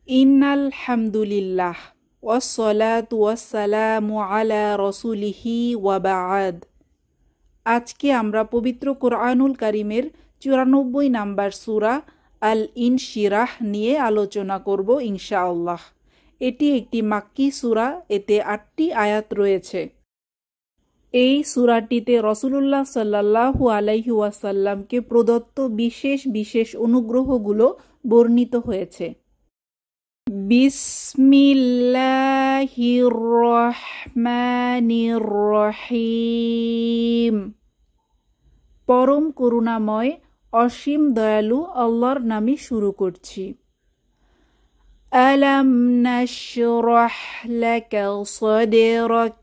ইন্নাল হামদুলিল্লাহ ওয়াসসালাতু ওয়াসসালামু আলা রাসূলিহি ওয়া বা'দ। আজকে আমরা পবিত্র কোরআনুল কারীমের 94 নাম্বার সূরা আল ইনশিরাহ নিয়ে আলোচনা করব ইনশাআল্লাহ। এটি একটি মাক্কি সূরা, এতে 8টি আয়াত রয়েছে। এই সূরাটিতে রাসূলুল্লাহ সাল্লাল্লাহু আলাইহি ওয়াসাল্লামকে প্রদত্ত বিশেষ বিশেষ অনুগ্রহগুলো বর্ণিত হয়েছে। বিসমিল্লাহির রহমানির রহিম। পরম করুণাময় অসীম দয়ালু আল্লাহর নামে শুরু করছি। আলাম নাশরাহ লাকা সাদরাক।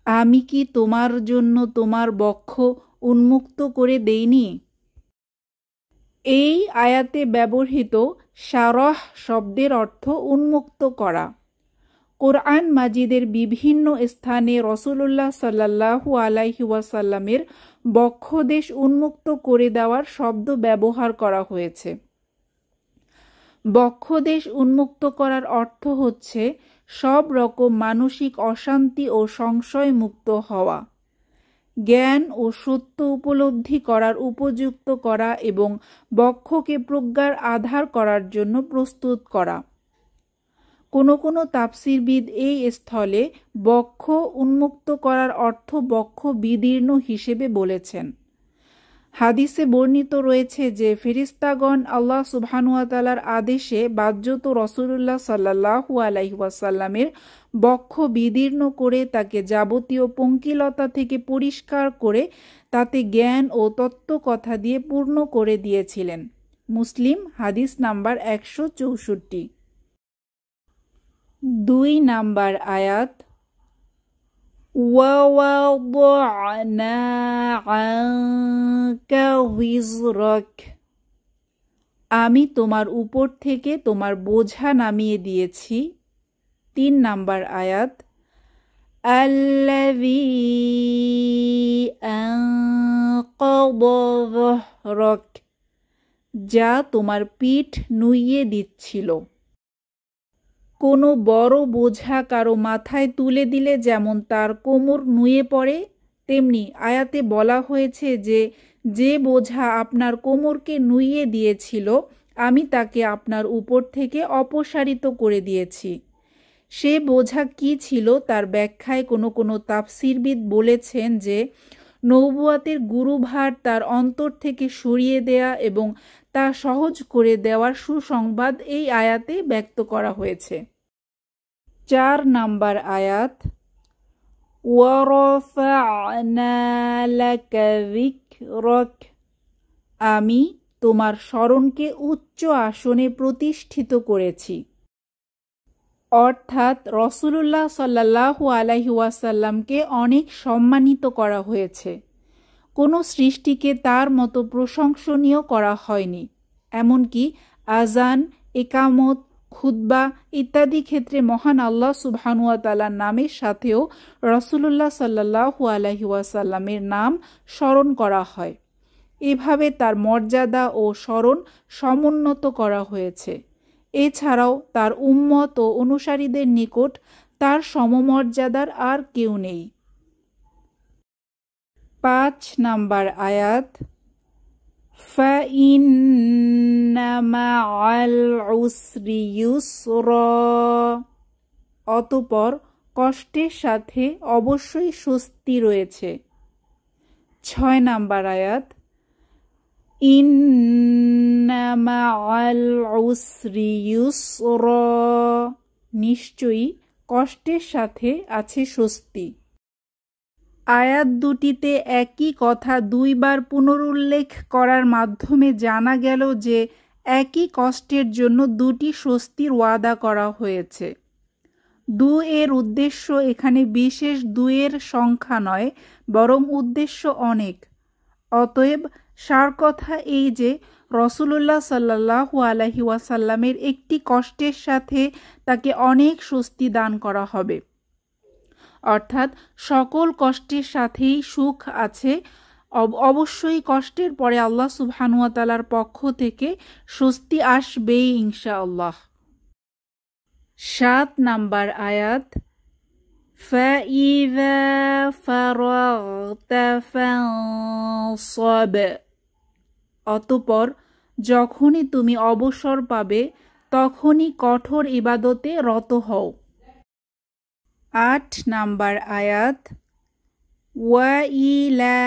আমি কি তোমার জন্য তোমার বক্ষ উন্মুক্ত করে দেইনি? এই আয়াতে ব্যবহৃত শারহ শব্দের অর্থ উন্মুক্ত করা। কোরআন মাজিদের বিভিন্ন স্থানে রাসূলুল্লাহ সাল্লাল্লাহু আলাইহি ওয়াসাল্লামের বক্ষদেশ উন্মুক্ত করে দেওয়ার শব্দ ব্যবহার করা হয়েছে। বক্ষদেশ উন্মুক্ত করার অর্থ হচ্ছে সব রকম মানসিক অশান্তি ও সংশয় মুক্ত হওয়া, জ্ঞান ও সত্য উপলব্ধি করার উপযুক্ত করা এবং বক্ষকে প্রজ্ঞার আধার করার জন্য প্রস্তুত করা। কোনো কোনো তাফসীরবিদ এই স্থলে বক্ষ উন্মুক্ত করার অর্থ বক্ষ বিদীর্ণ হিসেবে বলেছেন। হাদিসে বর্ণিত রয়েছে যে ফেরেশতাগণ আল্লাহ সুবহানাহু ওয়া তাআলার আদেশে বাহ্যত রাসূলুল্লাহ সাল্লাল্লাহু আলাইহি ওয়াসাল্লামের বক্ষ বিদীর্ণ করে তাকে যাবতীয় পঙ্কিলতা থেকে পরিষ্কার করে তাতে জ্ঞান ও তত্ত্ব কথা দিয়ে পূর্ণ করে দিয়েছিলেন। মুসলিম হাদিস নাম্বার 164। 2 নাম্বার আয়াত। وَوَضَعْنَا عَنكَ وِزْرَكَ। আমি তোমার উপর থেকে তোমার বোঝা নামিয়ে দিয়েছি। 3 নাম্বার আয়াত। الَّذِي أَنقَضَ ظَهْرَكَ। যা তোমার পিঠ নুইয়ে দিচ্ছিল। কোনো বড় বোঝা কারো মাথায় তুলে দিলে যেমন তার কোমর নুয়ে পড়ে, তেমনি আয়াতে বলা হয়েছে যে যে বোঝা আপনার কোমরকে নুইয়ে দিয়েছিল আমি তাকে আপনার উপর থেকে অপসারিত করে দিয়েছি। সে বোঝা কি ছিল তার ব্যাখ্যায় কোনো কোনো তাফসীরবিদ বলেছেন যে নবুয়াতের গুরুভার তার অন্তর থেকে সরিয়ে দেয়া এবং তা সহজ করে দেওয়ার সুসংবাদ এই আয়াতে ব্যক্ত করা হয়েছে। 4 নাম্বার আয়াত। ওয়ারাফা'না লাকা যিকরাক। আমি তোমার স্মরণকে উচ্চ আসনে প্রতিষ্ঠিত করেছি। অর্থাৎ রাসূলুল্লাহ সাল্লাল্লাহু আলাইহি ওয়াসাল্লামকে অনেক সম্মানিত করা হয়েছে। কোনো সৃষ্টিকে তার মতো প্রশংসনীয় করা হয়নি। এমনকি আজান, ইকামত, খুতবা ইত্যাদি ক্ষেত্রে মহান আল্লাহ সুবহানাহু ওয়া তাআলার নামের সাথেও রাসূলুল্লাহ সাল্লাল্লাহু আলাইহি ওয়াসাল্লামের নাম স্মরণ করা হয়। এভাবে তার মর্যাদা ও স্মরণ সমুন্নত করা হয়েছে। এছাড়াও তার উম্মত ও অনুসারীদের নিকট তার সমমর্যাদার আর কেউ নেই। 5 নাম্বার আয়াত। ফাইন্না মা'আল উসরি ইউসরা। অতঃপর কষ্টের সাথে অবশ্যই স্বস্তি রয়েছে। 6 নাম্বার আয়াত। ইন্না মা'আল উসরি ইউসরা। নিশ্চয়ই কষ্টের সাথে আছে স্বস্তি। আয়াত দুটিতে একই কথা 2 বার পুনরুল্লেখ করার মাধ্যমে জানা গেল যে একই কষ্টের জন্য 2টি স্বস্তির ওয়াদা করা হয়েছে। 2 এর উদ্দেশ্য এখানে বিশেষ 2 এর সংখ্যা নয়, বরং উদ্দেশ্য অনেক। অতএব সার কথা এই যে রাসূলুল্লাহ সাল্লাল্লাহু আলাইহি ওয়াসাল্লামের একটি কষ্টের সাথে তাকে অনেক স্বস্তি দান করা হবে। অর্থাৎ সকল কষ্টের সাথেই সুখ আছে। অবশ্যই কষ্টের পরে আল্লাহ সুবহানাহু ওয়া তাআলার পক্ষ থেকে স্বস্তি আসবেই ইনশাআল্লাহ। 7 নাম্বার আয়াত فَإِذَا فَرَغْتَ فَانصَبْ, অতঃপর যখনই তুমি অবসর পাবে তখনই কঠোর ইবাদতে রত হও। 8 নাম্বার আয়াত وَإِلَى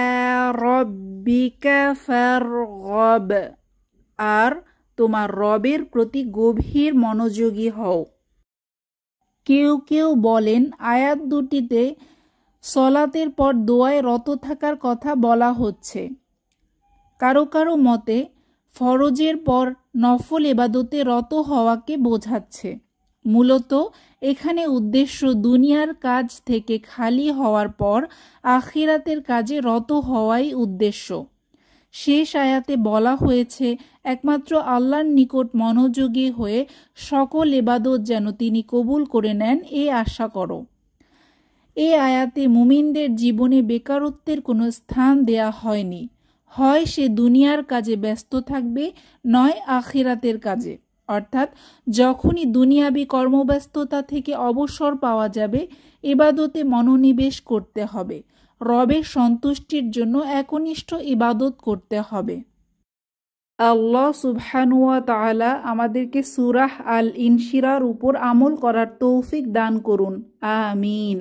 رَبِّكَ فَارْغَب, আর তোমার রবের প্রতি গভীর মনোযোগী হও। কেউ কেউ বলেন আয়াত দুটিতে সলাতের পর দোয়ায় রত থাকার কথা বলা হচ্ছে। কারো কারো মতে ফরজের পর নফল ইবাদতে রত হওয়াকে বোঝাচ্ছে। মূলত এখানে উদ্দেশ্য দুনিয়ার কাজ থেকে খালি হওয়ার পর আখিরাতের কাজে রত হওয়াই উদ্দেশ্য। শেষ আয়াতে বলা হয়েছে একমাত্র আল্লাহর নিকট মনোযোগী হয়ে সকল ইবাদত যেন তিনি কবুল করে নেন এই আশা করো। এই আয়াতে মুমিনদের জীবনে বেকারত্বের কোনো স্থান দেয়া হয়নি। হয় সে দুনিয়ার কাজে ব্যস্ত থাকবে, নয় আখিরাতের কাজে। অর্থাৎ যখনই দুনিয়াবি কর্মব্যস্ততা থেকে অবসর পাওয়া যাবে ইবাদতে মনোনিবেশ করতে হবে, রবের সন্তুষ্টির জন্য একনিষ্ঠ ইবাদত করতে হবে। আল্লাহ সুবহানাহু ওয়া তাআলা আমাদেরকে সূরাহ আল ইনশিরার উপর আমল করার তৌফিক দান করুন। আমিন।